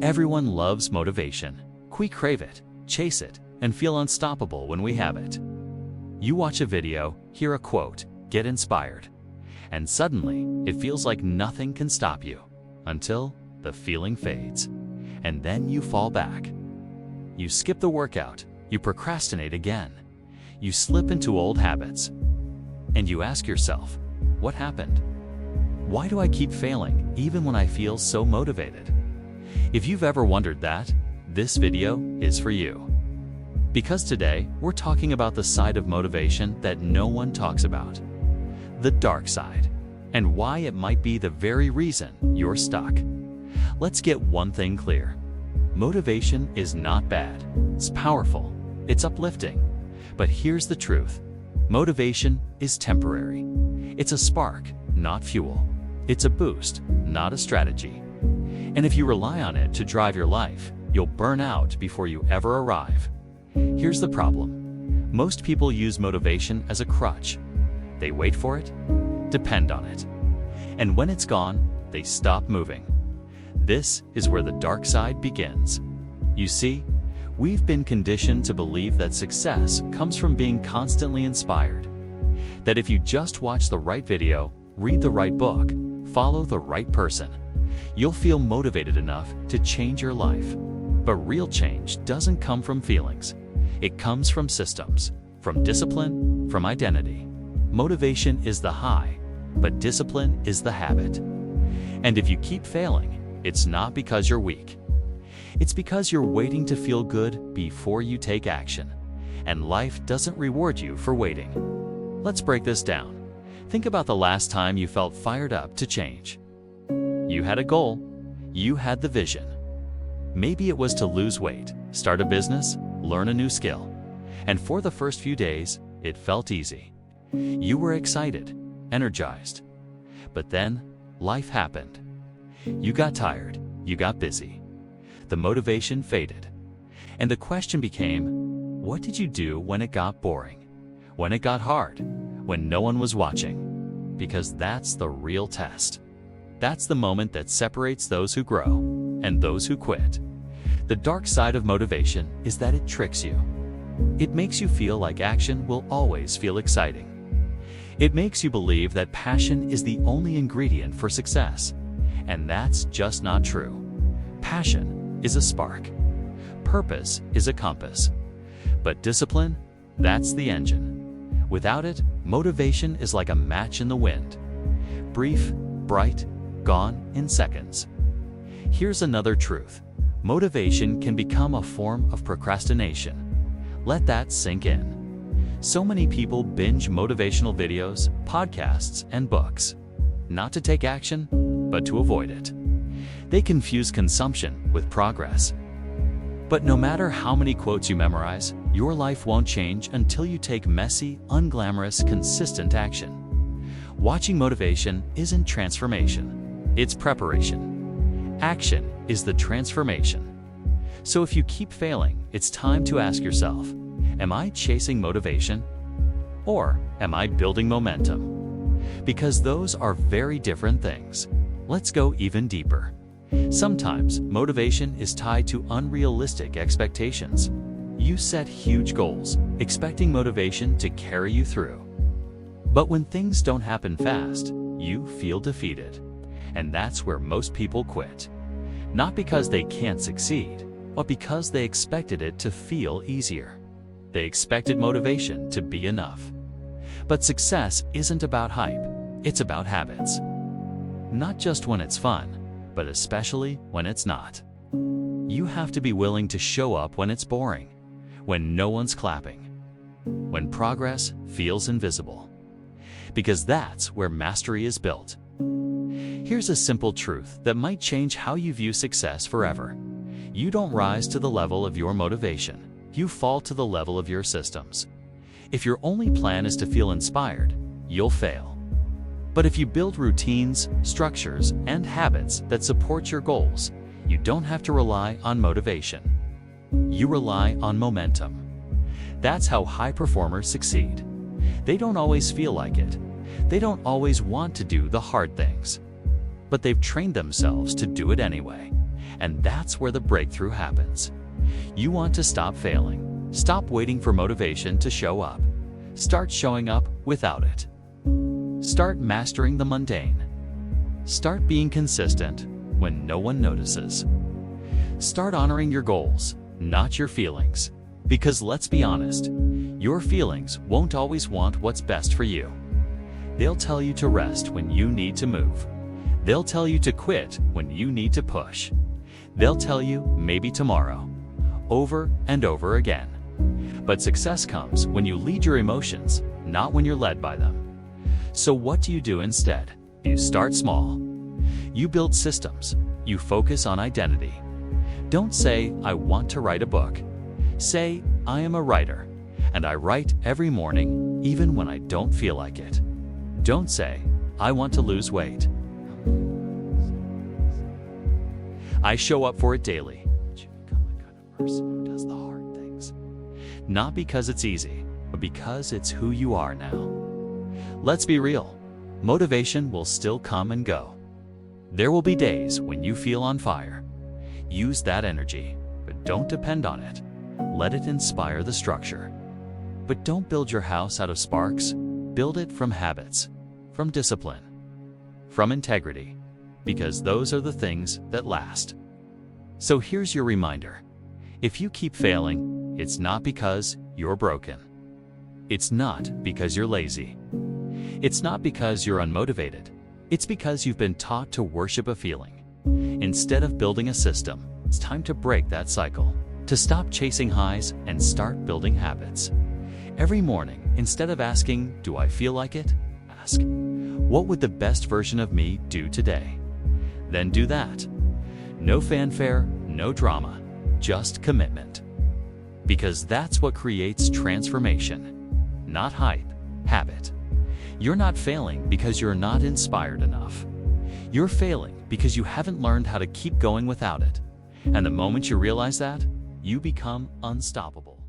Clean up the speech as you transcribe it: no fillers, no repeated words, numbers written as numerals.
Everyone loves motivation. We crave it, chase it, and feel unstoppable when we have it. You watch a video, hear a quote, get inspired, and suddenly it feels like nothing can stop you until the feeling fades, and then you fall back. You skip the workout, you procrastinate again, you slip into old habits, and you ask yourself, what happened? Why do I keep failing even when I feel so motivated? If you've ever wondered that, this video is for you. Because today, we're talking about the side of motivation that no one talks about. The dark side, and why it might be the very reason you're stuck. Let's get one thing clear. Motivation is not bad. It's powerful. It's uplifting. But here's the truth. Motivation is temporary. It's a spark, not fuel. It's a boost, not a strategy. And if you rely on it to drive your life, you'll burn out before you ever arrive. Here's the problem. Most people use motivation as a crutch. They wait for it, depend on it, and when it's gone, they stop moving. This is where the dark side begins. You see, we've been conditioned to believe that success comes from being constantly inspired. That if you just watch the right video, read the right book, follow the right person, you'll feel motivated enough to change your life. But real change doesn't come from feelings. It comes from systems, from discipline, from identity. Motivation is the high, but discipline is the habit. And if you keep failing, it's not because you're weak. It's because you're waiting to feel good before you take action. And life doesn't reward you for waiting. Let's break this down. Think about the last time you felt fired up to change. You had a goal. You had the vision. Maybe it was to lose weight, start a business, learn a new skill. And for the first few days, it felt easy. You were excited, energized. But then, life happened. You got tired, you got busy. The motivation faded. And the question became, what did you do when it got boring? When it got hard? When no one was watching? Because that's the real test. That's the moment that separates those who grow and those who quit. The dark side of motivation is that it tricks you. It makes you feel like action will always feel exciting. It makes you believe that passion is the only ingredient for success. And that's just not true. Passion is a spark. Purpose is a compass. But discipline, that's the engine. Without it, motivation is like a match in the wind. Brief, bright, gone in seconds. Here's another truth. Motivation can become a form of procrastination. Let that sink in. So many people binge motivational videos, podcasts, and books. Not to take action, but to avoid it. They confuse consumption with progress. But no matter how many quotes you memorize, your life won't change until you take messy, unglamorous, consistent action. Watching motivation isn't transformation. It's preparation. Action is the transformation. So if you keep failing, it's time to ask yourself, am I chasing motivation? Or am I building momentum? Because those are very different things. Let's go even deeper. Sometimes motivation is tied to unrealistic expectations. You set huge goals, expecting motivation to carry you through. But when things don't happen fast, you feel defeated. And that's where most people quit. Not because they can't succeed, but because they expected it to feel easier. They expected motivation to be enough. But success isn't about hype, it's about habits. Not just when it's fun, but especially when it's not. You have to be willing to show up when it's boring, when no one's clapping, when progress feels invisible. Because that's where mastery is built. Here's a simple truth that might change how you view success forever. You don't rise to the level of your motivation. You fall to the level of your systems. If your only plan is to feel inspired, you'll fail. But if you build routines, structures, and habits that support your goals, you don't have to rely on motivation. You rely on momentum. That's how high performers succeed. They don't always feel like it. They don't always want to do the hard things. But they've trained themselves to do it anyway. And that's where the breakthrough happens. You want to stop failing. Stop waiting for motivation to show up. Start showing up without it. Start mastering the mundane. Start being consistent when no one notices. Start honoring your goals, not your feelings. Because let's be honest, your feelings won't always want what's best for you. They'll tell you to rest when you need to move. They'll tell you to quit when you need to push. They'll tell you maybe tomorrow, over and over again. But success comes when you lead your emotions, not when you're led by them. So what do you do instead? You start small. You build systems. You focus on identity. Don't say, I want to write a book. Say, I am a writer, and I write every morning, even when I don't feel like it. Don't say, I want to lose weight. I show up for it daily. You become the kind of person who does the hard things. Not because it's easy, but because it's who you are now. Let's be real. Motivation will still come and go. There will be days when you feel on fire. Use that energy, but don't depend on it. Let it inspire the structure. But don't build your house out of sparks. Build it from habits, from discipline, from integrity, because those are the things that last. So here's your reminder. If you keep failing, it's not because you're broken. It's not because you're lazy. It's not because you're unmotivated. It's because you've been taught to worship a feeling. Instead of building a system, it's time to break that cycle, to stop chasing highs and start building habits. Every morning, instead of asking, do I feel like it? Ask, what would the best version of me do today? Then do that. No fanfare, no drama, just commitment. Because that's what creates transformation. Not hype, habit. You're not failing because you're not inspired enough. You're failing because you haven't learned how to keep going without it. And the moment you realize that, you become unstoppable.